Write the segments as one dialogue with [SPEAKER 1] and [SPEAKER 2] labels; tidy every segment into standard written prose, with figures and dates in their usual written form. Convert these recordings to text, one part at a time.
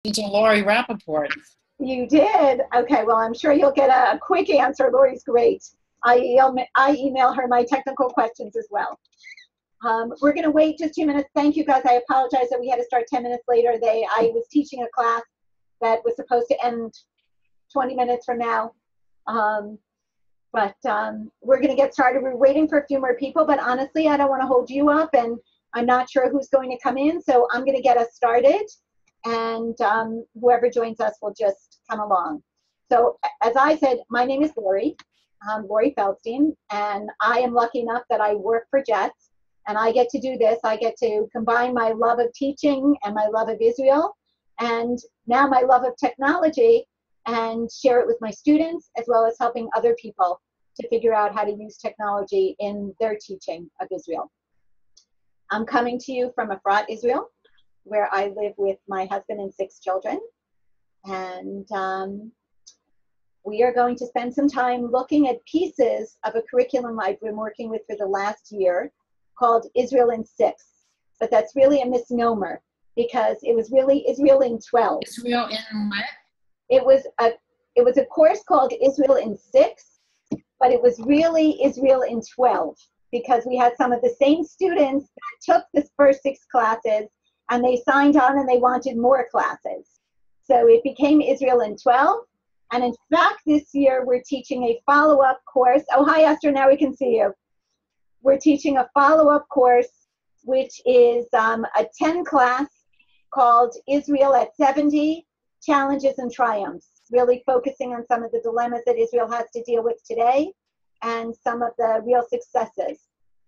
[SPEAKER 1] To Lori Rappaport.
[SPEAKER 2] You did? Okay, well, I'm sure you'll get a quick answer. Lori's great. I email her my technical questions as well. We're going to wait just 2 minutes. Thank you, guys. I apologize that we had to start 10 minutes later. I was teaching a class that was supposed to end 20 minutes from now. But we're going to get started. We're waiting for a few more people, but honestly, I don't want to hold you up, and I'm not sure who's going to come in, so I'm going to get us started, and whoever joins us will just come along. So as I said, my name is Lori. I'm Lori Feldstein, and I am lucky enough that I work for JETS, and I get to do this. I get to combine my love of teaching and my love of Israel, and now my love of technology, and share it with my students, as well as helping other people to figure out how to use technology in their teaching of Israel. I'm coming to you from Efrat, Israel, where I live with my husband and 6 children. And we are going to spend some time looking at pieces of a curriculum I've been working with for the last year called Israel in 6. But that's really a misnomer, because it was really Israel in 12.
[SPEAKER 1] Israel in what?
[SPEAKER 2] It was a course called Israel in 6, but it was really Israel in 12, because we had some of the same students that took the first 6 classes, and they signed on and they wanted more classes. So it became Israel in 12. And in fact, this year we're teaching a follow-up course. Oh, hi, Esther, now we can see you. We're teaching a follow-up course, which is a 10 class called Israel at 70, Challenges and Triumphs, really focusing on some of the dilemmas that Israel has to deal with today and some of the real successes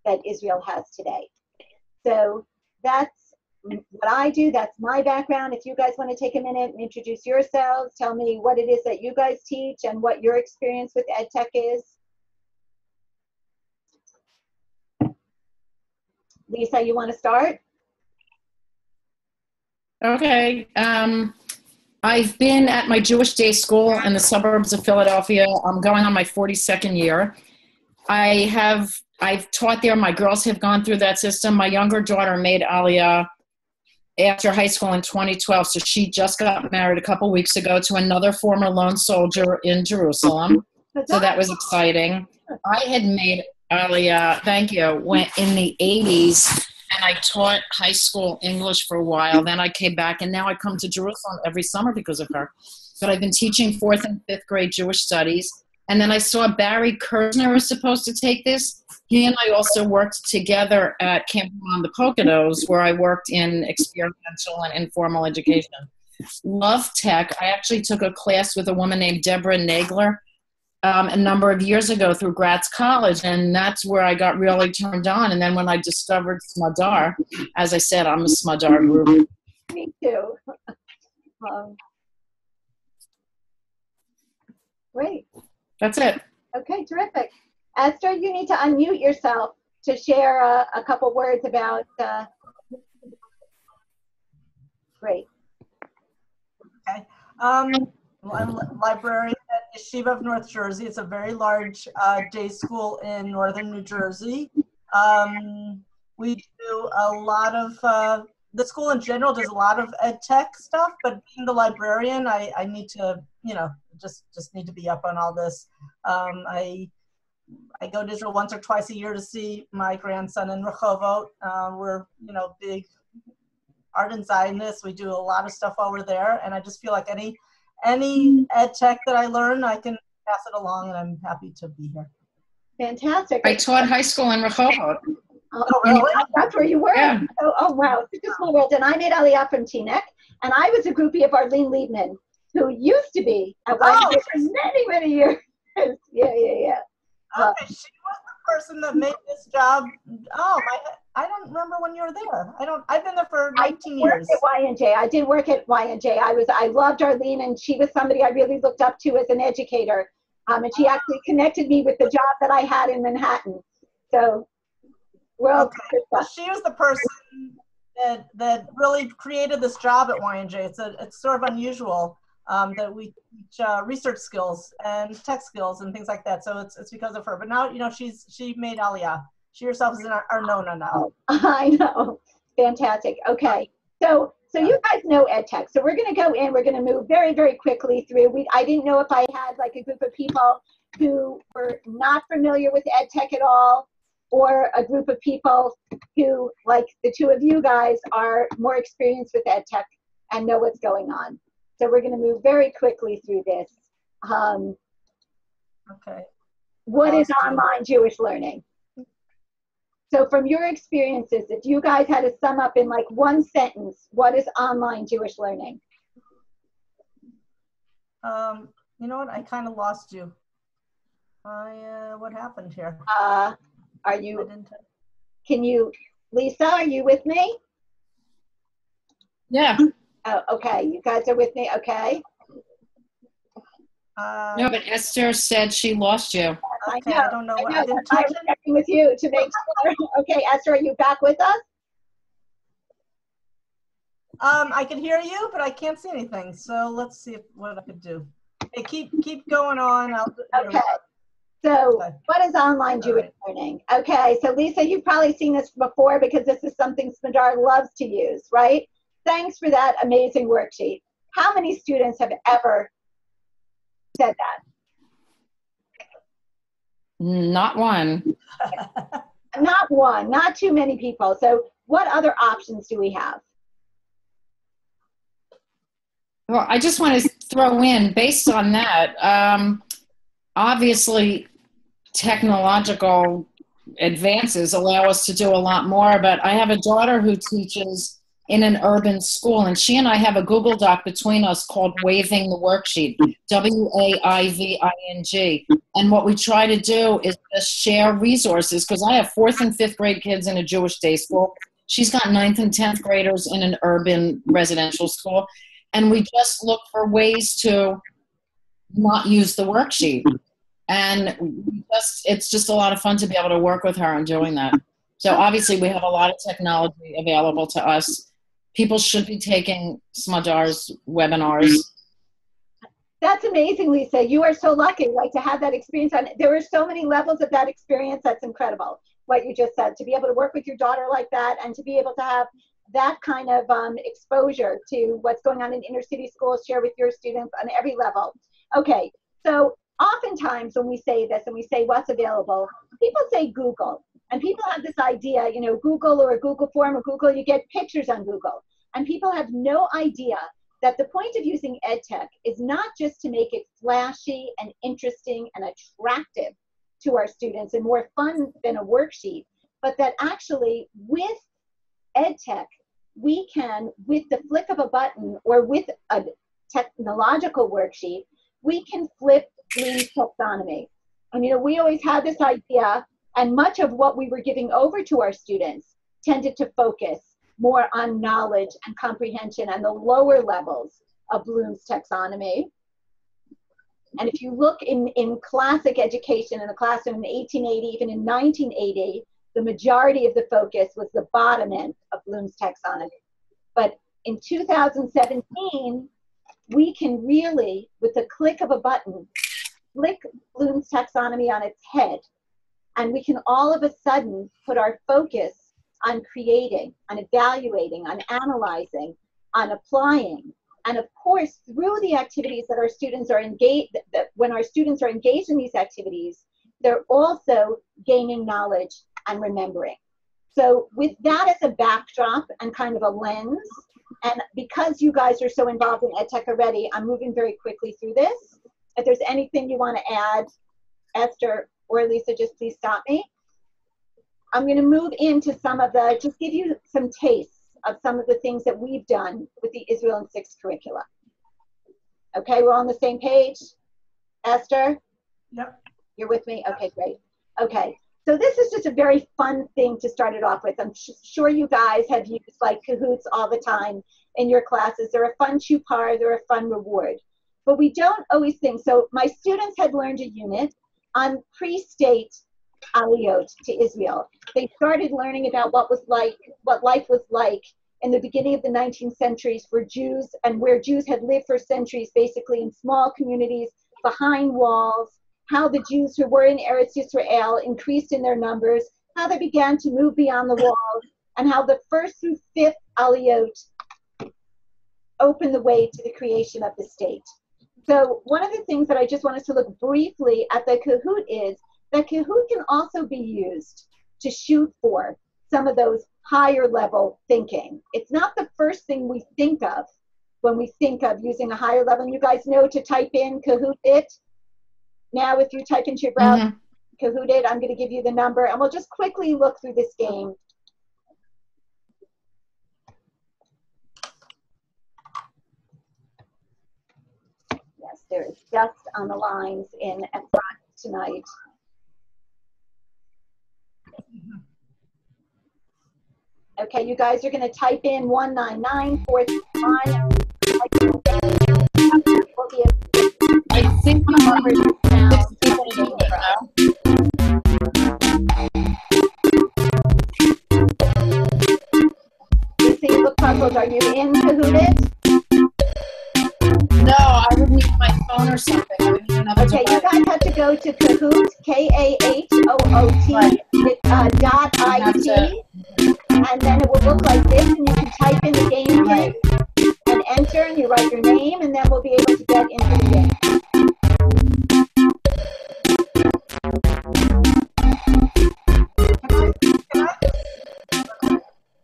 [SPEAKER 2] that Israel has today. So that's what I do. That's my background. If you guys want to take a minute and introduce yourselves, tell me what it is that you guys teach and what your experience with EdTech is. Lisa, you want to start?
[SPEAKER 1] Okay. I've been at my Jewish day school in the suburbs of Philadelphia. I'm going on my 42nd year. I've taught there. My girls have gone through that system. My younger daughter made Aliyah after high school in 2012, so she just got married a couple weeks ago to another former lone soldier in Jerusalem. So that was exciting. I had made Aliyah, thank you, went in the 80s. And I taught high school English for a while. Then I came back, and now I come to Jerusalem every summer because of her. But I've been teaching 4th and 5th grade Jewish studies. And then I saw Barry Kersner was supposed to take this. He and I also worked together at Camp on the Poconos, where I worked in experiential and informal education. Love tech. I actually took a class with a woman named Deborah Nagler a number of years ago through Gratz College, and that's where I got really turned on. And then when I discovered Smadar, as I said, I'm a Smadar group.
[SPEAKER 2] Me too. Great.
[SPEAKER 1] That's it.
[SPEAKER 2] Okay, terrific. Esther, you need to unmute yourself to share a couple words about. Great.
[SPEAKER 3] Okay. Well, I'm a librarian at Yeshiva of North Jersey. It's a very large day school in northern New Jersey. We do a lot of, the school in general does a lot of ed tech stuff, but being the librarian, I need to, just need to be up on all this. I go to Israel once or twice a year to see my grandson in Rehovot. We're, big art and Zionists. We do a lot of stuff while we're there, and I just feel like any ed tech that I learn, I can pass it along, and I'm happy to be here.
[SPEAKER 2] Fantastic.
[SPEAKER 1] I taught high school in Rehovot.
[SPEAKER 2] Oh, really? That's where you were?
[SPEAKER 1] Yeah.
[SPEAKER 2] Oh, wow. Such a small world. And I made Aliyah from Teaneck, and I was a groupie of Arlene Liebman, who used to be at YMCA for many, many years. Yeah.
[SPEAKER 3] Okay, she was the person that made this job. I don't remember when you were there. I've been there for 19 years.
[SPEAKER 2] I did work at Y&J. I loved Arlene, and she was somebody I really looked up to as an educator. And she actually connected me with the job that I had in Manhattan. So, well,
[SPEAKER 3] she was the person that really created this job at Y&J. It's sort of unusual that we teach research skills and tech skills and things like that. So it's because of her. But now, she made Aliyah. She herself is our Nona now.
[SPEAKER 2] I know. Fantastic. Okay. So you guys know EdTech. So we're going to go in. We're going to move very, very quickly through. I didn't know if I had like a group of people who were not familiar with EdTech at all, or a group of people who, like the two of you guys, are more experienced with EdTech and know what's going on. So we're going to move very quickly through this.
[SPEAKER 3] Okay.
[SPEAKER 2] What is online Jewish learning? So from your experiences, if you guys had to sum up in like one sentence, what is online Jewish learning?
[SPEAKER 3] You know what? I kind of lost you. What happened here?
[SPEAKER 2] Lisa, are you with me?
[SPEAKER 1] Yeah.
[SPEAKER 2] Oh, okay. You guys are with me? Okay.
[SPEAKER 1] No, but Esther said she lost you.
[SPEAKER 3] Okay, I don't know. I didn't
[SPEAKER 2] I
[SPEAKER 3] touch
[SPEAKER 2] was checking with you to make sure. Okay, Esther, are you back with us?
[SPEAKER 3] I can hear you, but I can't see anything. So let's see what I could do. Hey, keep going on.
[SPEAKER 2] Okay. So what is online Jewish learning? Okay, so Lisa, you've probably seen this before because this is something Smadar loves to use, right? Thanks for that amazing worksheet. How many students have ever said that?
[SPEAKER 1] Not one.
[SPEAKER 2] Not one, not too many people. So what other options do we have?
[SPEAKER 1] Well, I just want to throw in, based on that, obviously technological advances allow us to do a lot more, but I have a daughter who teaches in an urban school, and she and I have a Google Doc between us called Waving the Worksheet, WAIVING. And what we try to do is just share resources, because I have 4th and 5th grade kids in a Jewish day school. She's got 9th and 10th graders in an urban residential school. And we just look for ways to not use the worksheet. And it's just a lot of fun to be able to work with her on doing that. So obviously we have a lot of technology available to us. People should be taking Smadar's webinars.
[SPEAKER 2] That's amazing, Lisa. You are so lucky, like, to have that experience. There are so many levels of that experience. That's incredible, what you just said, to be able to work with your daughter like that and to be able to have that kind of exposure to what's going on in inner city schools, share with your students on every level. Okay, so oftentimes when we say this and we say what's available, people say Google. And people have this idea, you know, Google or a Google form or Google, you get pictures on Google. And people have no idea that the point of using EdTech is not just to make it flashy and interesting and attractive to our students and more fun than a worksheet, but that actually with EdTech, we can, with the flick of a button or with a technological worksheet, we can flip Bloom's taxonomy. And, you know, we always had this idea, and much of what we were giving over to our students tended to focus more on knowledge and comprehension and the lower levels of Bloom's taxonomy. And if you look in classic education in the classroom in 1880, even in 1980, the majority of the focus was the bottom end of Bloom's taxonomy. But in 2017, we can really, with the click of a button, flick Bloom's taxonomy on its head. And we can all of a sudden put our focus on creating, on evaluating, on analyzing, on applying. And of course, through the activities that our students are engaged, when our students are engaged in these activities, they're also gaining knowledge and remembering. So with that as a backdrop and kind of a lens, and because you guys are so involved in EdTech already, I'm moving very quickly through this. If there's anything you want to add, Esther or Lisa, just please stop me. I'm going to move into some of the, just give you some tastes of some of the things that we've done with the Israel in 6 curricula. Okay, we're on the same page? Esther?
[SPEAKER 3] Yep.
[SPEAKER 2] You're with me? Okay, great. Okay, so this is just a very fun thing to start it off with. I'm sure you guys have used like Kahoots all the time in your classes. They're a fun chupar, they're a fun reward. But we don't always think, so my students had learned a unit on pre-state aliyot to Israel. They started learning about what life was like in the beginning of the 19th centuries for Jews, and where Jews had lived for centuries, basically in small communities behind walls, how the Jews who were in Eretz Yisrael increased in their numbers, how they began to move beyond the walls, and how the 1st through 5th aliyot open the way to the creation of the state. So one of the things that I just want us to look briefly at the Kahoot is that Kahoot can also be used to shoot for some of those higher level thinking. It's not the first thing we think of when we think of using a higher level. And you guys know to type in Kahoot it. Now if you type into your browser, Kahoot it, I'm going to give you the number, and we'll just quickly look through this game. Yes, there is dust on the lines in front tonight. Okay, you guys are going to type in 199469.
[SPEAKER 1] I think the number is now.
[SPEAKER 2] You see, look puzzled. Are you in Kahoot it?
[SPEAKER 1] No, I would need my phone or something. I would need another
[SPEAKER 2] Okay, you guys have to go to Kahoot, K-A-H-O-O-T, .it, and then it will look like this, and you can type in the game name and enter, and you write your name, and then we'll be able to get into the game.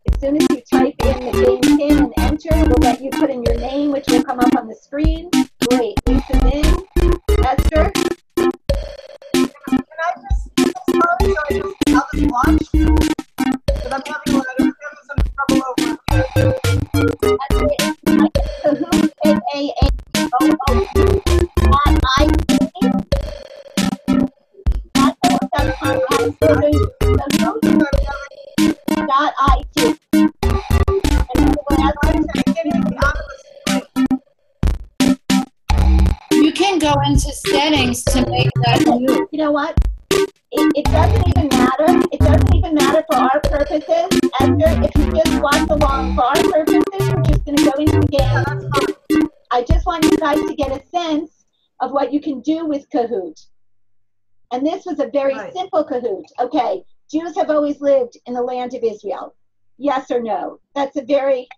[SPEAKER 2] As soon as you type in the game pin and enter, we'll let you put in your name, which will come up on the screen. Great, Lisa's in. Esther?
[SPEAKER 3] Can I just start? I'll just watch? Because I'm having some trouble over here.
[SPEAKER 2] Kahoot, K-A-H-O-O-T,
[SPEAKER 1] You can go into settings to make that new.
[SPEAKER 2] You know what? It doesn't even matter. It doesn't even matter for our purposes. Esther, if you just watch along for our purposes, we're just going to go into the game. I just want you guys to get a sense of what you can do with Kahoot. And this was a very simple Kahoot. Okay, Jews have always lived in the land of Israel. Yes or no? That's a very...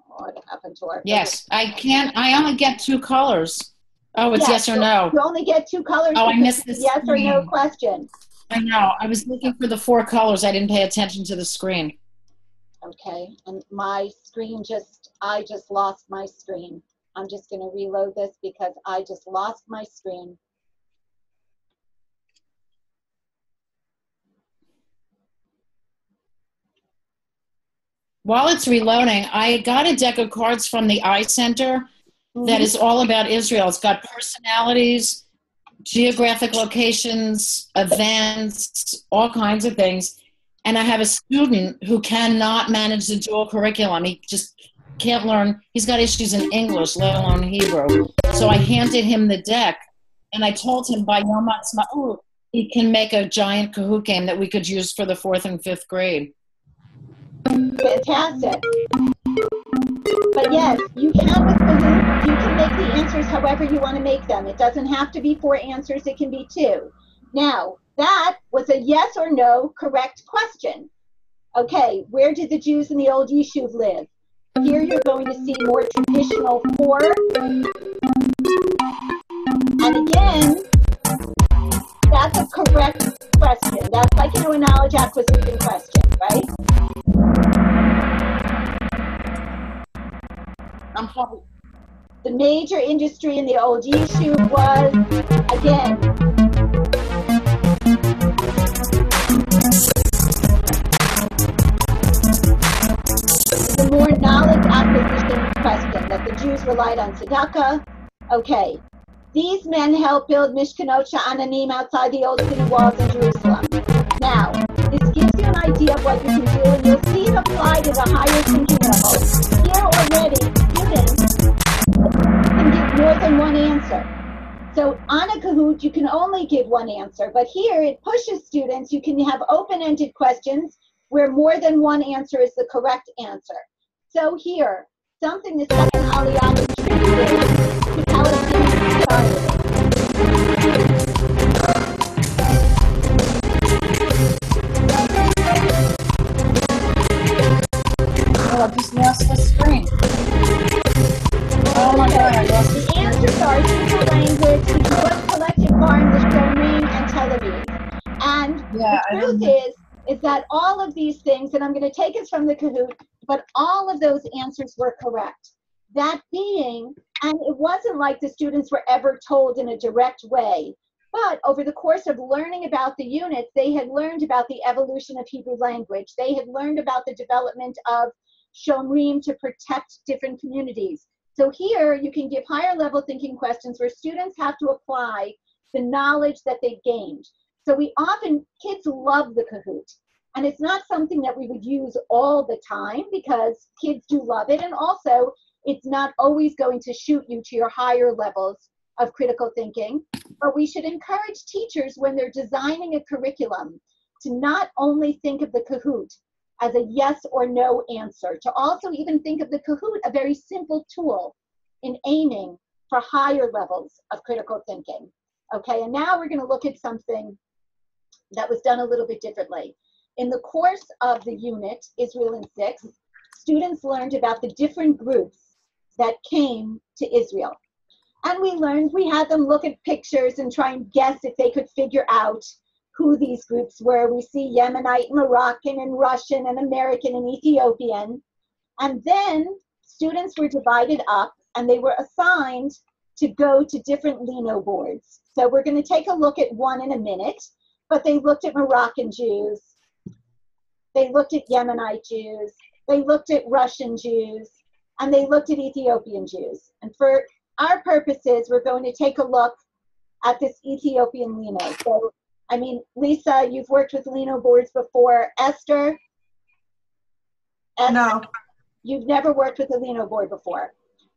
[SPEAKER 2] What happened to our...
[SPEAKER 1] Yes, I can't. I only get two colors. Oh, it's yes or no.
[SPEAKER 2] You only get two colors.
[SPEAKER 1] Oh, I missed this.
[SPEAKER 2] Yes or no question.
[SPEAKER 1] I know. I was looking for the 4 colors. I didn't pay attention to the screen.
[SPEAKER 2] Okay, and my screen I just lost my screen. I'm just going to reload this because I just lost my screen.
[SPEAKER 1] While it's reloading, I got a deck of cards from the Eye Center that is all about Israel. It's got personalities, geographic locations, events, all kinds of things. And I have a student who cannot manage the dual curriculum. He just can't learn. He's got issues in English, let alone Hebrew. So I handed him the deck, and I told him by Yom Ha'atzmaut, he can make a giant Kahoot game that we could use for the 4th and 5th grade.
[SPEAKER 2] Fantastic. But yes, you can with Kahoot, you can make the answers however you want to make them. It doesn't have to be 4 answers, it can be 2. Now, that was a yes or no correct question. Okay, where did the Jews in the old Yishuv live? Here you're going to see more traditional 4. And again, that's a correct question. That's like, a knowledge acquisition question, right? The major industry in the old Yishuv was, again, the more knowledge acquisition question, that the Jews relied on tzedakah. Okay, these men helped build Mishkanot Sha'ananim outside the old city walls in Jerusalem. Now, this gives you an idea of what you can do, and you'll see it applied at a higher thinking level. Here already, students can give more than one answer. So on a Kahoot, you can only give one answer, but here it pushes students. You can have open-ended questions where more than one answer is the correct answer. So here, something the second Aliyah contributed to Palestinian society.
[SPEAKER 1] Oh, I just lost the screen.
[SPEAKER 2] Hebrew language, the Jewish collective farm, the Shomrim, and Tel Aviv. And
[SPEAKER 1] Yeah,
[SPEAKER 2] the truth is that all of these things, and I'm going to take us from the Kahoot, but all of those answers were correct. That being, and it wasn't like the students were ever told in a direct way, but over the course of learning about the units, they had learned about the evolution of Hebrew language. They had learned about the development of Shomrim to protect different communities. So here you can give higher level thinking questions where students have to apply the knowledge that they've gained. So kids love the Kahoot. And it's not something that we would use all the time because kids do love it. And also, it's not always going to shoot you to your higher levels of critical thinking. But we should encourage teachers when they're designing a curriculum to not only think of the Kahoot as a yes or no answer, to also even think of the Kahoot a very simple tool in aiming for higher levels of critical thinking. Okay, and now we're going to look at something that was done a little bit differently. In the course of the unit, Israel in 6, students learned about the different groups that came to Israel. And we had them look at pictures and try and guess if they could figure out who these groups were. We see Yemenite, Moroccan, and Russian, and American, and Ethiopian. And then students were divided up and they were assigned to go to different Lino boards. So we're going to take a look at one in a minute, but they looked at Moroccan Jews, they looked at Yemenite Jews, they looked at Russian Jews, and they looked at Ethiopian Jews. And for our purposes, we're going to take a look at this Ethiopian Lino. So, I mean, Lisa, you've worked with Lino boards before. Esther?
[SPEAKER 3] No.
[SPEAKER 2] You've never worked with a Lino board before.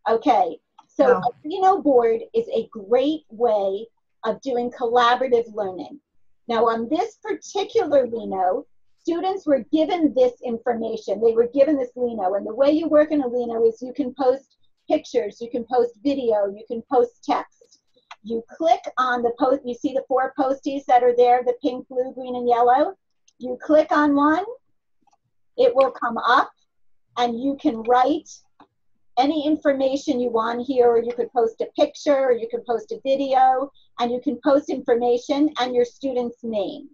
[SPEAKER 2] Okay, so
[SPEAKER 3] No.
[SPEAKER 2] a Lino board is a great way of doing collaborative learning. Now on this particular Lino, students were given this information. They were given this Lino, and the way you work in a Lino is you can post pictures, you can post video, you can post text. You click on the post, you see the 4 posties that are there, the pink, blue, green, and yellow. You click on one, it will come up, and you can write any information you want here, or you could post a picture, or you could post a video, and you can post information and your student's name.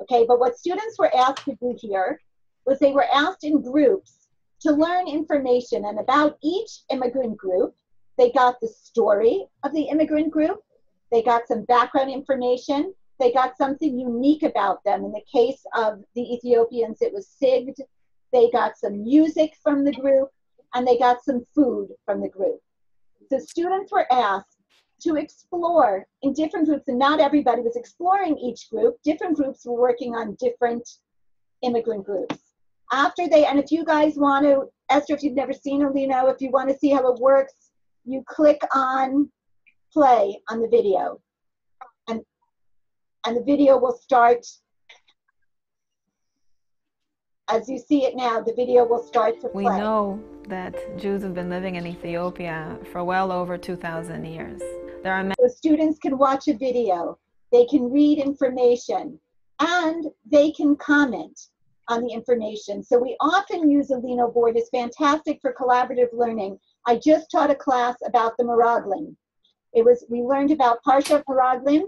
[SPEAKER 2] Okay, but what students were asked to do here was they were asked in groups to learn information, and about each immigrant group, they got the story of the immigrant group, they got some background information, they got something unique about them. In the case of the Ethiopians, it was sigd. They got some music from the group, and they got some food from the group. So students were asked to explore in different groups, and not everybody was exploring each group. Different groups were working on different immigrant groups. After they, and if you guys want to, Esther, if you've never seen a Lino, if you want to see how it works, you click on play on the video, and the video will start. As you see it now, the video will start to play.
[SPEAKER 4] We know that Jews have been living in Ethiopia for well over 2,000 years. There are many.
[SPEAKER 2] So students can watch a video, they can read information, and they can comment on the information. So we often use a Lino board. It's fantastic for collaborative learning. I just taught a class about the Meraglim. We learned about Parshat Meraglim,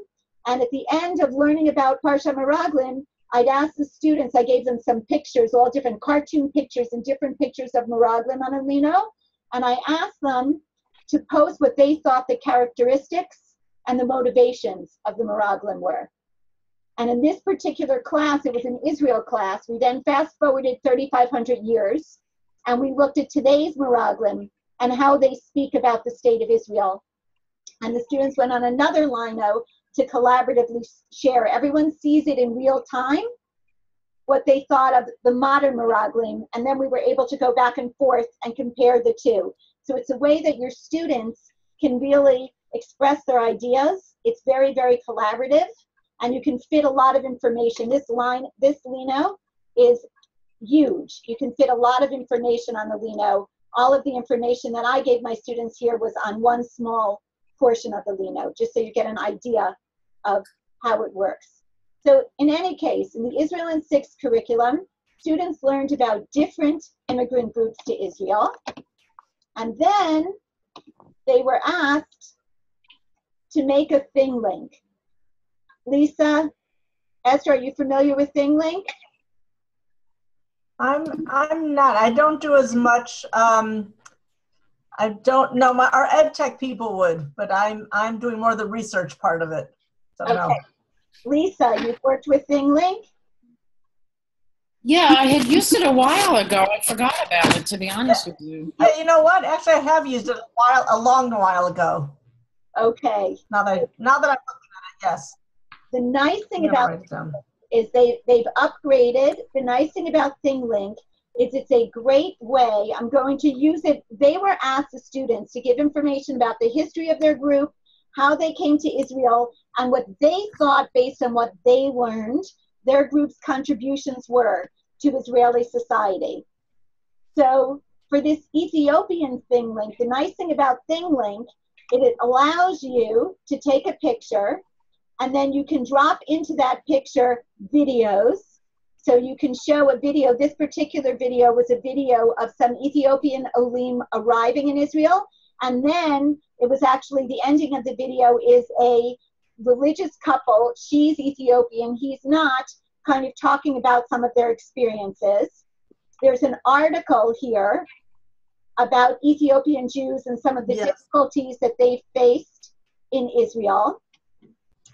[SPEAKER 2] and at the end of learning about Parshat Meraglim, I'd ask the students, I gave them some pictures, all different cartoon pictures and different pictures of Meraglim on a Lino, and I asked them to post what they thought the characteristics and the motivations of the Meraglim were. And in this particular class, it was an Israel class, we then fast forwarded 3,500 years, and we looked at today's Meraglim and how they speak about the state of Israel. And the students went on another Lino to collaboratively share. Everyone sees it in real time, what they thought of the modern Meraglim, and then we were able to go back and forth and compare the two. So it's a way that your students can really express their ideas. It's very, very collaborative, and you can fit a lot of information. This Lino is huge. You can fit a lot of information on the Lino. All of the information that I gave my students here was on one small portion of the Lino, just so you get an idea of how it works. So in any case, in the Israel in 6 curriculum, students learned about different immigrant groups to Israel, and then they were asked to make a thing link. Lisa, Esther, are you familiar with thing link?
[SPEAKER 3] I'm not. I don't do as much. I don't know. Our EdTech people would, but I'm doing more of the research part of it. So
[SPEAKER 2] Okay.
[SPEAKER 3] no.
[SPEAKER 2] Lisa, you've worked with ThingLink?
[SPEAKER 1] Yeah, I had used it a while ago. I forgot about it, to be honest with you.
[SPEAKER 3] Yeah, you know what? Actually, I have used it a long while ago.
[SPEAKER 2] Okay.
[SPEAKER 3] Now that I'm looking at it, yes.
[SPEAKER 2] The nice thing
[SPEAKER 3] I'm gonna
[SPEAKER 2] about
[SPEAKER 3] write it down.
[SPEAKER 2] is they've upgraded. The nice thing about ThingLink is it's a great way. I'm going to use it. They were asked, the students, to give information about the history of their group, how they came to Israel, and what they thought based on what they learned their group's contributions were to Israeli society. So for this Ethiopian ThingLink, the nice thing about ThingLink, it allows you to take a picture, and then you can drop into that picture videos. So you can show a video. This particular video was a video of some Ethiopian Olim arriving in Israel. And then it was actually, the ending of the video is a religious couple. She's Ethiopian, he's not, kind of talking about some of their experiences. There's an article here about Ethiopian Jews and some of the difficulties that they faced in Israel.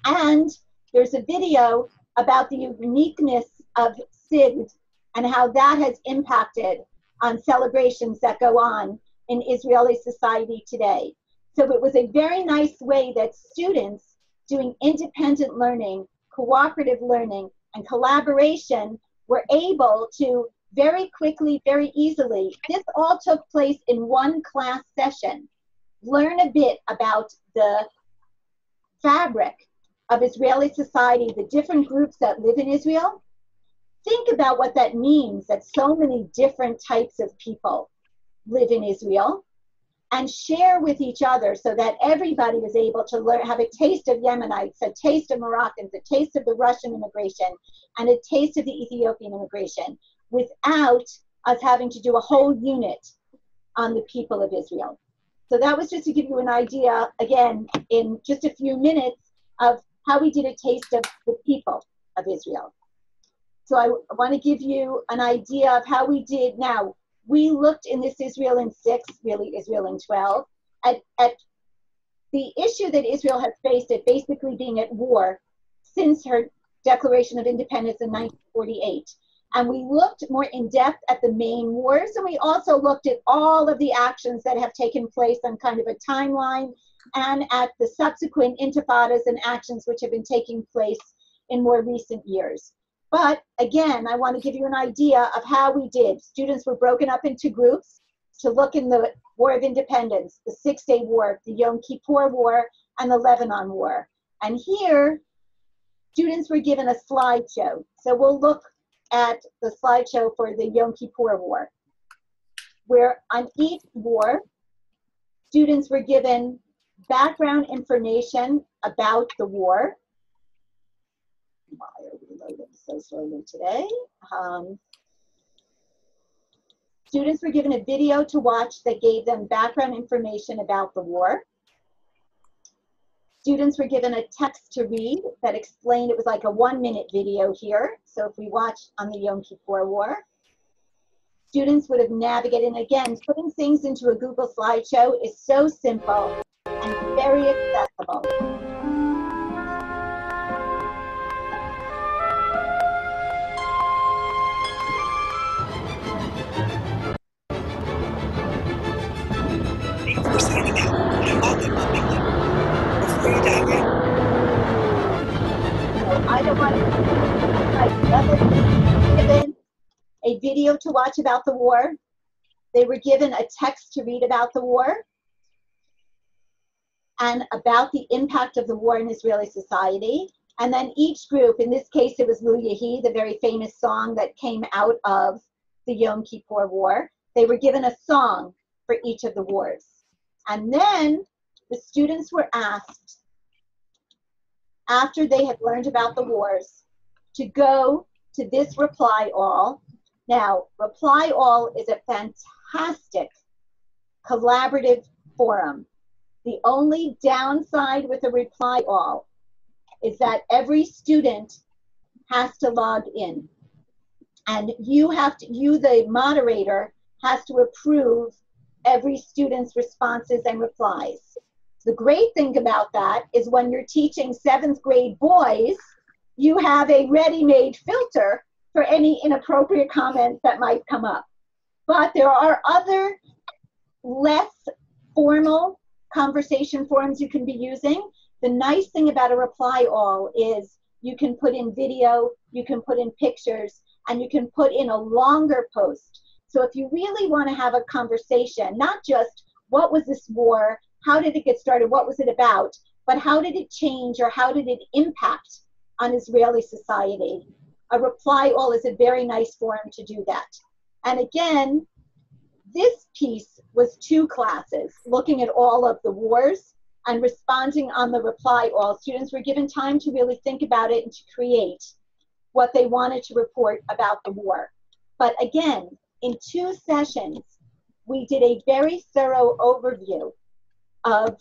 [SPEAKER 2] And there's a video about the uniqueness of Sid and how that has impacted on celebrations that go on in Israeli society today. So it was a very nice way that students doing independent learning, cooperative learning, and collaboration were able to very quickly, very easily, this all took place in one class session, learn a bit about the fabric of Israeli society, the different groups that live in Israel. Think about what that means, that so many different types of people live in Israel, and share with each other so that everybody is able to learn, have a taste of Yemenites, a taste of Moroccans, a taste of the Russian immigration, and a taste of the Ethiopian immigration, without us having to do a whole unit on the people of Israel. So that was just to give you an idea, again, in just a few minutes, of how we did a taste of the people of Israel. So I want to give you an idea of how we did. Now, we looked in this Israel in 6, really Israel in 12, at the issue that Israel has faced at basically being at war since her Declaration of Independence in 1948. And we looked more in depth at the main wars, and we also looked at all of the actions that have taken place on kind of a timeline, and at the subsequent intifadas and actions which have been taking place in more recent years. But again, I want to give you an idea of how we did. Students were broken up into groups to look in the War of Independence, the 6-Day War, the Yom Kippur War, and the Lebanon War. And here, students were given a slideshow. So we'll look at the slideshow for the Yom Kippur War, where on each war, students were given background information about the war. Why are we loading so slowly today? Students were given a video to watch that gave them background information about the war. Students were given a text to read that explained, it was like a 1-minute video here. So if we watch on the Yom Kippur War, students would have navigated, and again, putting things into a Google slideshow is so simple and very accessible. I don't want to given a video to watch about the war. They were given a text to read about the war and about the impact of the war in Israeli society. And then each group, in this case it was Lu Yehi, the very famous song that came out of the Yom Kippur War. They were given a song for each of the wars. And then the students were asked, after they had learned about the wars, to go to this Reply All. Now, Reply All is a fantastic collaborative forum The only downside with a reply all is that every student has to log in. And you, the moderator, has to approve every student's responses and replies. The great thing about that is when you're teaching 7th grade boys, you have a ready-made filter for any inappropriate comments that might come up. But there are other less formal conversation forums you can be using. The nice thing about a reply all is you can put in video, you can put in pictures, and you can put in a longer post. So if you really want to have a conversation, not just what was this war, how did it get started, what was it about, but how did it change or how did it impact on Israeli society, a reply all is a very nice forum to do that. And again, this piece was 2 classes, looking at all of the wars and responding on the reply all. Students were given time to really think about it and to create what they wanted to report about the war. But again, in 2 sessions, we did a very thorough overview of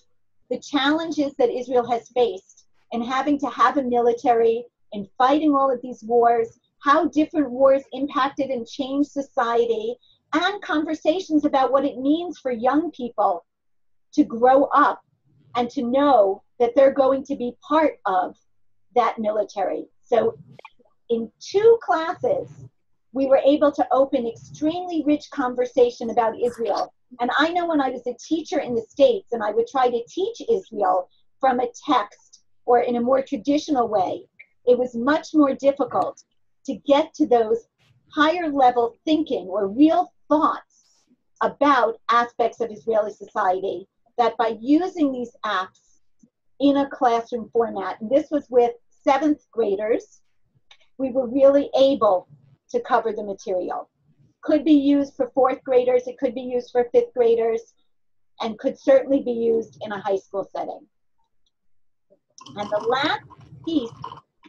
[SPEAKER 2] the challenges that Israel has faced in having to have a military, in fighting all of these wars, how different wars impacted and changed society, and conversations about what it means for young people to grow up and to know that they're going to be part of that military. So in 2 classes, we were able to open extremely rich conversation about Israel. And I know when I was a teacher in the States and I would try to teach Israel from a text or in a more traditional way, it was much more difficult to get to those higher level thinking or real thoughts about aspects of Israeli society, that by using these apps in a classroom format, and this was with 7th graders, we were really able to cover the material. Could be used for 4th graders, it could be used for 5th graders, and could certainly be used in a high school setting. And the last piece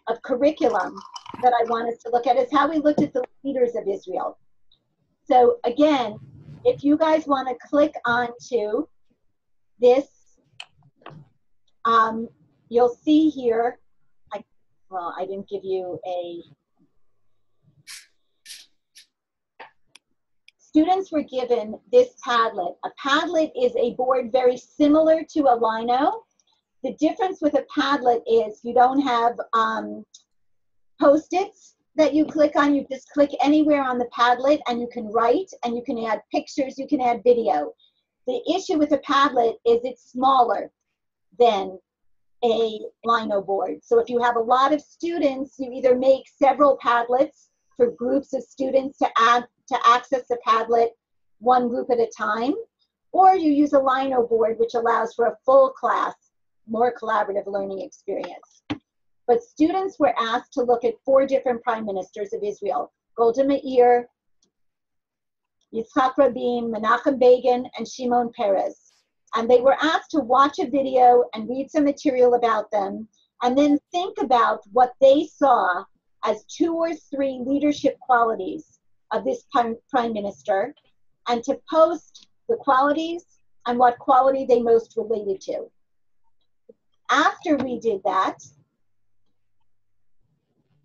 [SPEAKER 2] of curriculum that I want us to look at is how we looked at the leaders of Israel. So again, if you guys want to click onto this, you'll see here, I didn't give you a, students were given this Padlet. A Padlet is a board very similar to a Lino. The difference with a Padlet is you don't have Post-its that you click on. You just click anywhere on the Padlet and you can write and you can add pictures, you can add video. The issue with a Padlet is it's smaller than a Lino board. So if you have a lot of students, you either make several Padlets for groups of students to access the Padlet one group at a time, or you use a Lino board, which allows for a full class, more collaborative learning experience. But students were asked to look at 4 different prime ministers of Israel: Golda Meir, Yitzhak Rabin, Menachem Begin, and Shimon Peres. And they were asked to watch a video and read some material about them, and then think about what they saw as 2 or 3 leadership qualities of this prime minister, and to post the qualities and what quality they most related to. After we did that,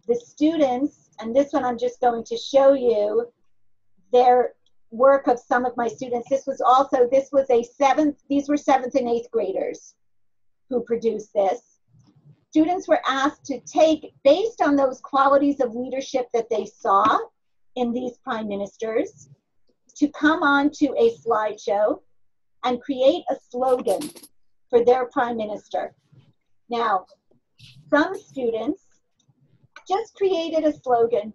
[SPEAKER 2] the students, and this one I'm just going to show you their work of some of my students. This was a 7th, these were 7th and 8th graders who produced this. Students were asked to take, based on those qualities of leadership that they saw in these prime ministers, to come on to a slideshow and create a slogan for their prime minister. Now, some students just created a slogan.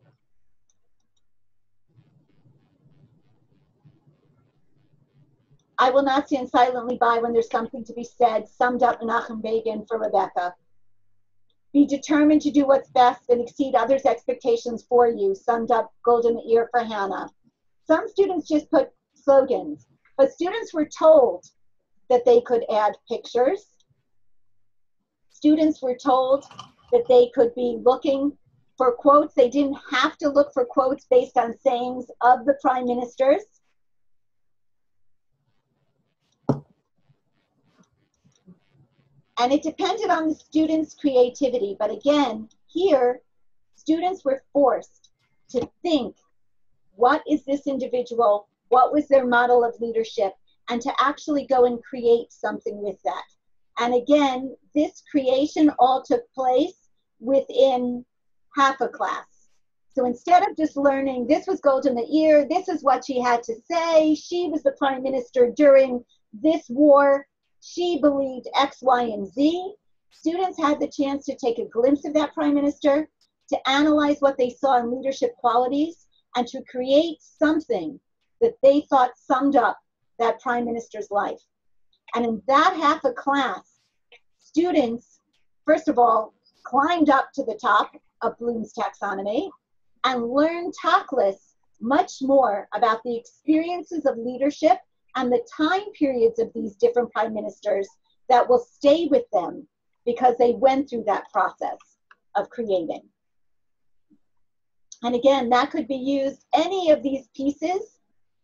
[SPEAKER 2] I will not stand silently by when there's something to be said, summed up Menachem Begin for Rebecca. Be determined to do what's best and exceed others' expectations for you, summed up Golda Meir for Hannah. Some students just put slogans, but students were told that they could add pictures. Students were told that they could be looking for quotes. They didn't have to look for quotes based on sayings of the prime ministers. And it depended on the students' creativity. But again, here, students were forced to think, what is this individual? What was their model of leadership? And to actually go and create something with that. And again, this creation all took place within half a class. So instead of just learning, this was Golda Meir, this is what she had to say, she was the prime minister during this war, she believed X, Y, and Z, students had the chance to take a glimpse of that prime minister, to analyze what they saw in leadership qualities, and to create something that they thought summed up that prime minister's life. And in that half a class, students, first of all, climbed up to the top of Bloom's taxonomy and learned tachlis much more about the experiences of leadership and the time periods of these different prime ministers that will stay with them because they went through that process of creating. And again, that could be used, any of these pieces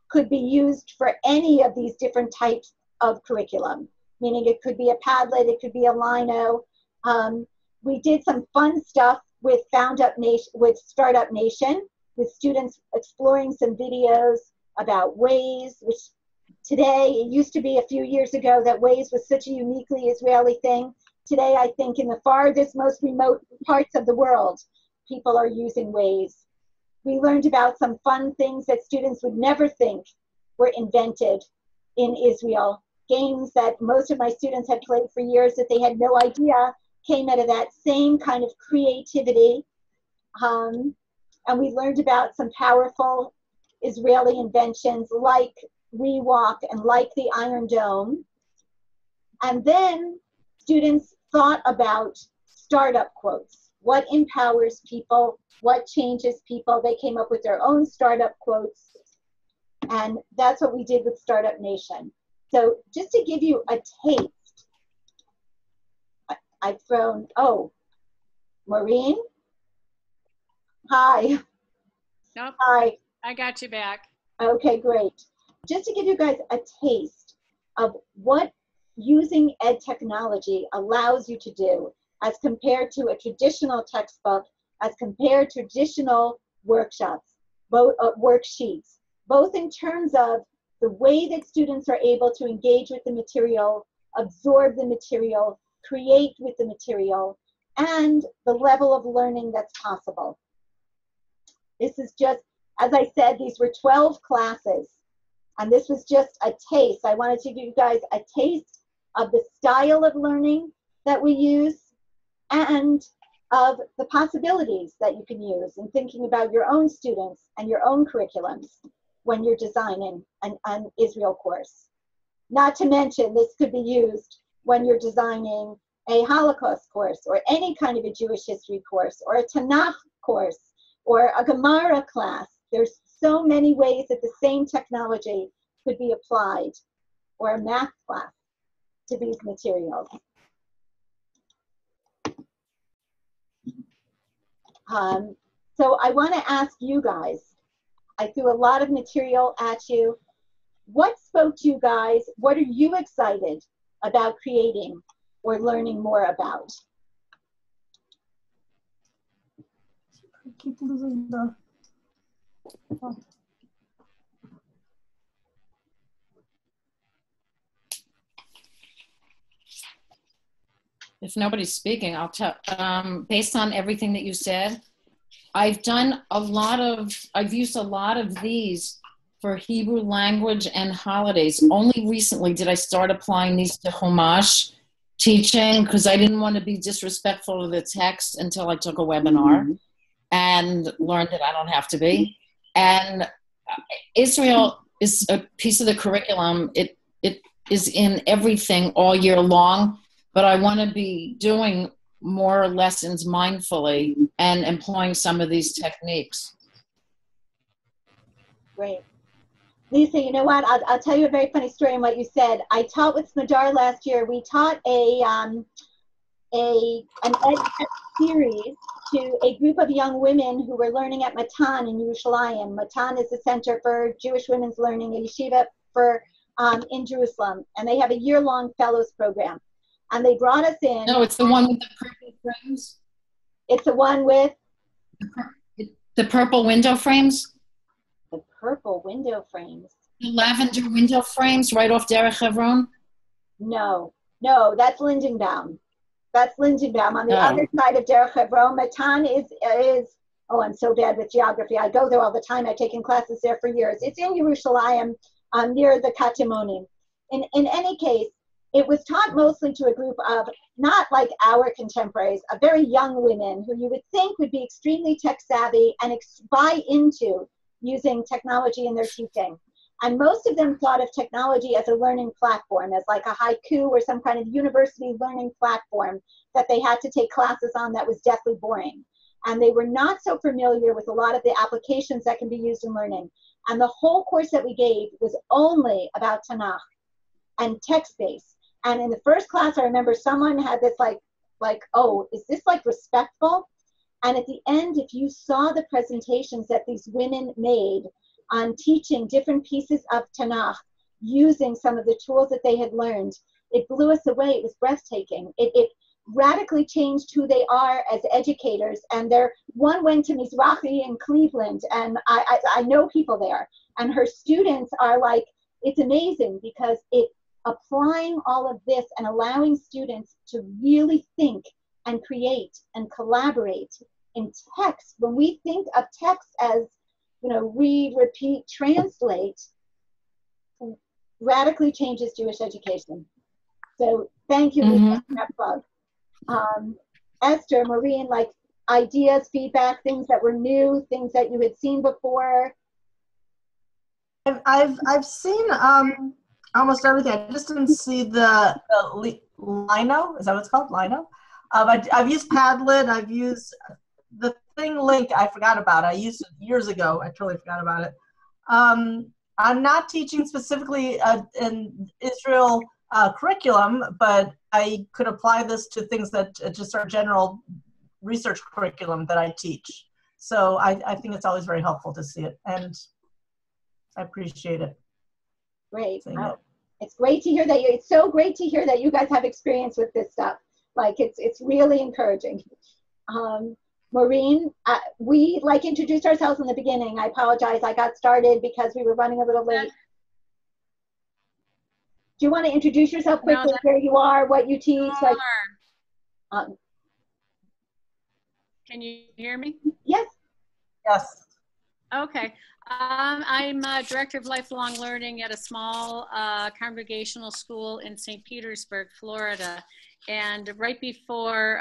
[SPEAKER 2] could be used for any of these different types of curriculum, meaning it could be a Padlet, it could be a Lino. We did some fun stuff with Startup Nation, with students exploring some videos about Waze, which today, it used to be a few years ago that Waze was such a uniquely Israeli thing. Today, I think in the farthest, most remote parts of the world, people are using Waze. We learned about some fun things that students would never think were invented in Israel. Games that most of my students had played for years that they had no idea came out of that same kind of creativity. And we learned about some powerful Israeli inventions like Rewalk and like the Iron Dome. And then students thought about startup quotes. What empowers people? What changes people? They came up with their own startup quotes. And that's what we did with Startup Nation. So just to give you a taste, I've thrown, oh, Maureen? Hi.
[SPEAKER 5] Nope.
[SPEAKER 2] Hi.
[SPEAKER 5] I got you back.
[SPEAKER 2] Okay, great. Just to give you guys a taste of what using ed technology allows you to do as compared to a traditional textbook, as compared to traditional workshops, worksheets, both in terms of the way that students are able to engage with the material, absorb the material, create with the material, and the level of learning that's possible. This is just, as I said, these were 12 classes, and this was just a taste. I wanted to give you guys a taste of the style of learning that we use and of the possibilities that you can use in thinking about your own students and your own curriculums when you're designing an Israel course. Not to mention, this could be used when you're designing a Holocaust course or any kind of a Jewish history course or a Tanakh course or a Gemara class. There's so many ways that the same technology could be applied, or a math class, to these materials. So I want to ask you guys, I threw a lot of material at you. What spoke to you guys? What are you excited about creating or learning more about?
[SPEAKER 3] Keep losing the... Oh.
[SPEAKER 1] If nobody's speaking, I'll tell, based on everything that you said, I've used a lot of these for Hebrew language and holidays. Only recently did I start applying these to Chumash teaching because I didn't want to be disrespectful to the text until I took a webinar and learned that I don't have to be. And Israel is a piece of the curriculum. It is in everything all year long, but I want to be doing more lessons mindfully and employing some of these techniques.
[SPEAKER 2] Great. Lisa, you know what? I'll tell you a very funny story in what you said. I taught with Smadar last year. We taught an EdTech series to a group of young women who were learning at Matan in Yerushalayim. Matan is the Center for Jewish Women's Learning, a yeshiva in Jerusalem, and they have a year-long fellows program. And they brought us in.
[SPEAKER 1] No, it's the one with the purple frames.
[SPEAKER 2] It's the one with
[SPEAKER 1] The purple window frames.
[SPEAKER 2] the purple window frames.
[SPEAKER 1] The lavender window frames right off Derech Hebron.
[SPEAKER 2] No, that's Lindenbaum. That's Lindenbaum on the
[SPEAKER 1] Oh.
[SPEAKER 2] other side of Derech Hebron. Matan is, oh, I'm so bad with geography. I go there all the time. I've taken classes there for years. It's in Yerushalayim, near the Katimonim. In any case, it was taught mostly to a group of not like our contemporaries, of very young women who you would think would be extremely tech savvy and buy into using technology in their teaching. And most of them thought of technology as a learning platform, as like a haiku or some kind of university learning platform that they had to take classes on that was deathly boring. And they were not so familiar with a lot of the applications that can be used in learning. And the whole course that we gave was only about Tanakh and text-based. And in the first class, I remember someone had this like, oh, is this like respectful? And at the end, if you saw the presentations that these women made on teaching different pieces of Tanakh using some of the tools that they had learned, it blew us away. It was breathtaking. It radically changed who they are as educators. And one went to Mizrahi in Cleveland, and I know people there. And her students are like, it's amazing because applying all of this and allowing students to really think and create and collaborate in text. When we think of text as, read, repeat, translate, radically changes Jewish education. So thank you for that plug. Esther, Maureen, like ideas, feedback, things that were new, things that you had seen before.
[SPEAKER 3] I've seen almost everything. I just didn't see the Lino. Is that what it's called? Lino? I've used Padlet. I've used the thing link. I forgot about it. I used it years ago. I totally forgot about it. I'm not teaching specifically in Israel curriculum, but I could apply this to things that just are general research curriculum that I teach. So I think it's always very helpful to see it, and I appreciate it.
[SPEAKER 2] Great. It's great to hear that it's so great to hear that you guys have experience with this stuff. Like it's really encouraging. Maureen, we introduced ourselves in the beginning. I apologize. I got started because we were running a little late. Do you want to introduce yourself quickly, where you are, what you teach?
[SPEAKER 5] Can you hear me?
[SPEAKER 2] Yes.
[SPEAKER 3] Yes.
[SPEAKER 5] Okay. I'm Director of Lifelong Learning at a small congregational school in St. Petersburg, Florida. And right before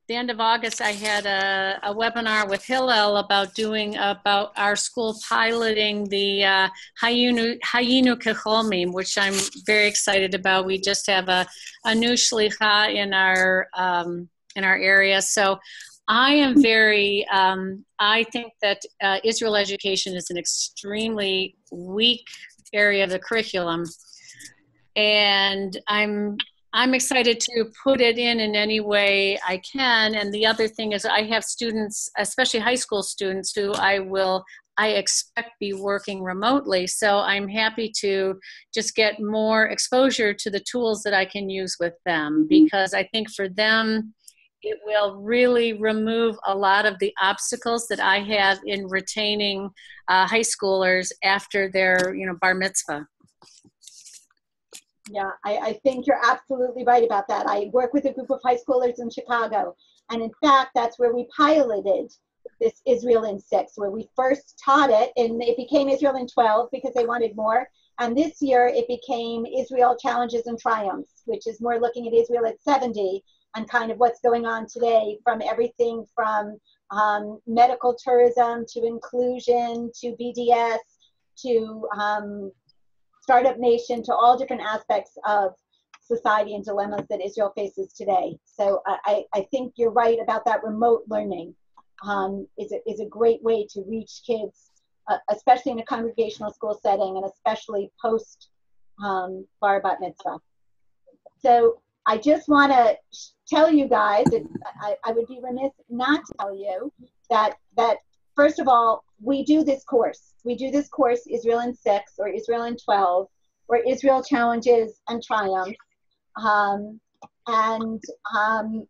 [SPEAKER 5] the end of August, I had a webinar with Hillel about our school piloting the Hayinu Kecholmim, which I'm very excited about. We just have a new shlicha in our area. So I am very, I think that Israel education is an extremely weak area of the curriculum. And I'm excited to put it in any way I can. And the other thing is I have students, especially high school students, who I expect be working remotely. So I'm happy to just get more exposure to the tools that I can use with them, because I think for them, it will really remove a lot of the obstacles that I have in retaining high schoolers after their, bar mitzvah.
[SPEAKER 2] Yeah, I think you're absolutely right about that. I work with a group of high schoolers in Chicago, and in fact, that's where we piloted this Israel in 6, where we first taught it, and it became Israel in 12 because they wanted more. And this year, it became Israel Challenges and Triumphs, which is more looking at Israel at 70 and kind of what's going on today, from everything from medical tourism to inclusion to BDS to Startup Nation, to all different aspects of society and dilemmas that Israel faces today. So I think you're right about that. Remote learning is a great way to reach kids, especially in a congregational school setting, and especially post bar bat mitzvah. So I just want to tell you guys, I would be remiss not to tell you that first of all, we do this course. We do this course, Israel in 6 or Israel in 12 or Israel Challenges and Triumphs.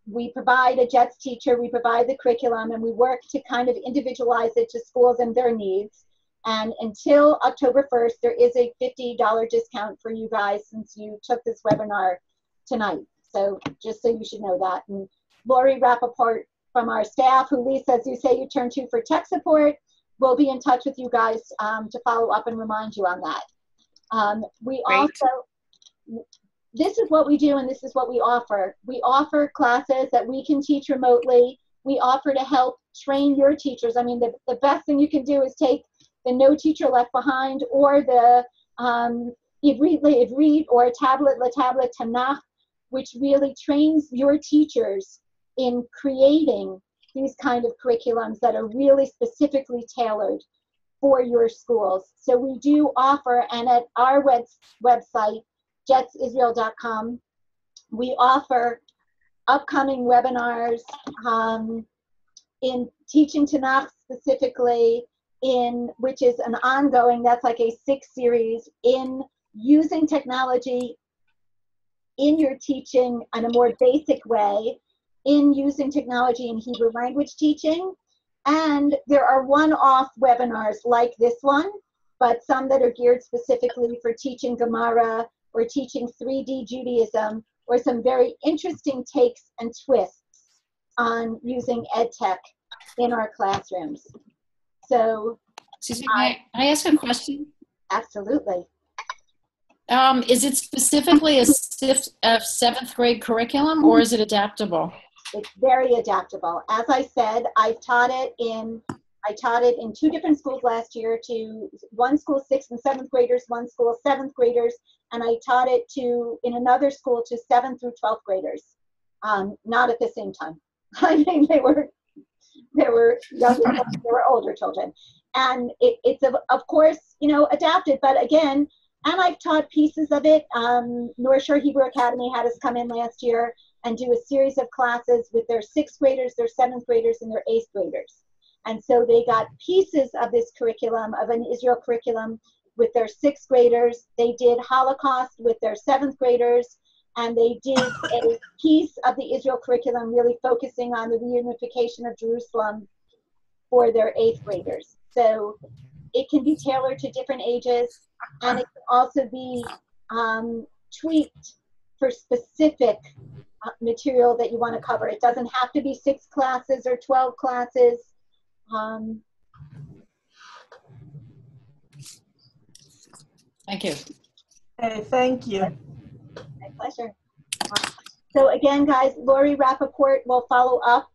[SPEAKER 2] We provide a JETS teacher, we provide the curriculum, and we work to kind of individualize it to schools and their needs. And until October 1st, there is a $50 discount for you guys since you took this webinar tonight. So just so you should know that. And Lori Rappaport from our staff, who Lisa, as you say, you turn to for tech support, will be in touch with you guys to follow up and remind you on that. We
[SPEAKER 1] Great.
[SPEAKER 2] also, this is what we do and this is what we offer. We offer classes that we can teach remotely. We offer to help train your teachers. I mean, the best thing you can do is take the No Teacher Left Behind or the Ivrit LeIvrit or Tablet LeTablet Tanakh, which really trains your teachers in creating these kind of curriculums that are really specifically tailored for your schools. So we do offer, and at our website, jetsisrael.com, we offer upcoming webinars in teaching Tanakh specifically, which is an ongoing, that's like a 6 series in using technology in your teaching in a more basic way, in using technology in Hebrew language teaching. And there are one-off webinars like this one, but some that are geared specifically for teaching Gemara or teaching 3D Judaism, or some very interesting takes and twists on using EdTech in our classrooms. So,
[SPEAKER 1] excuse me, may I ask a question?
[SPEAKER 2] Absolutely.
[SPEAKER 1] Is it specifically a 7th grade curriculum, or is it adaptable?
[SPEAKER 2] It's very adaptable. As I said, I taught it in 2 different schools last year, to one school 6th and 7th graders, one school 7th graders, and I taught it in another school to 7th through 12th graders. Not at the same time. I mean, they were younger, they were older children. And it's of course, adapted, but again, and I've taught pieces of it. North Shore Hebrew Academy had us come in last year and do a series of classes with their 6th graders, their 7th graders, and their 8th graders. And so they got pieces of this curriculum, of an Israel curriculum, with their 6th graders. They did Holocaust with their 7th graders, and they did a piece of the Israel curriculum really focusing on the reunification of Jerusalem for their 8th graders. So it can be tailored to different ages, and it can also be tweaked for specific material that you want to cover. It doesn't have to be 6 classes or 12 classes.
[SPEAKER 1] Thank you.
[SPEAKER 3] Okay, thank you.
[SPEAKER 2] My pleasure. So again, guys, Lori Rappaport will follow up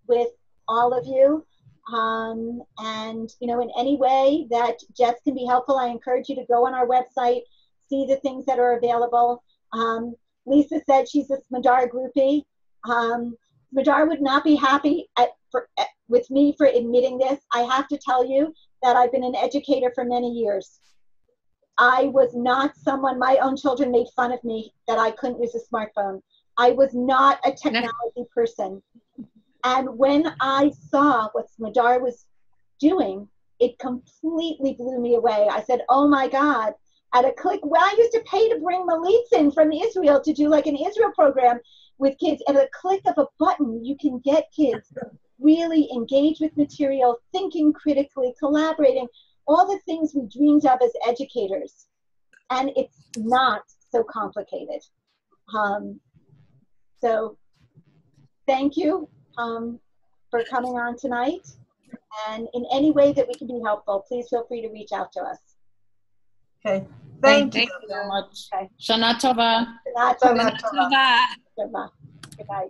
[SPEAKER 2] with all of you. And, in any way that JETS can be helpful, I encourage you to go on our website, see the things that are available. Lisa said she's a Smadar groupie. Smadar would not be happy with me for admitting this. I have to tell you that I've been an educator for many years. I was not someone, my own children made fun of me that I couldn't use a smartphone. I was not a technology person. And when I saw what Smadar was doing, it completely blew me away. I said, oh my God, at a click, well, I used to pay to bring Malitz in from Israel to do like an Israel program with kids. At a click of a button, you can get kids really engaged with material, thinking critically, collaborating, all the things we dreamed of as educators. And it's not so complicated. So thank you for coming on tonight. And in any way that we can be helpful, please feel free to reach out to us.
[SPEAKER 3] Okay, thank you.
[SPEAKER 1] Thank you so much.
[SPEAKER 2] Okay.
[SPEAKER 1] Shana Tova.
[SPEAKER 2] Shana Tova.
[SPEAKER 3] Shana Tova.
[SPEAKER 2] Goodbye. Goodbye.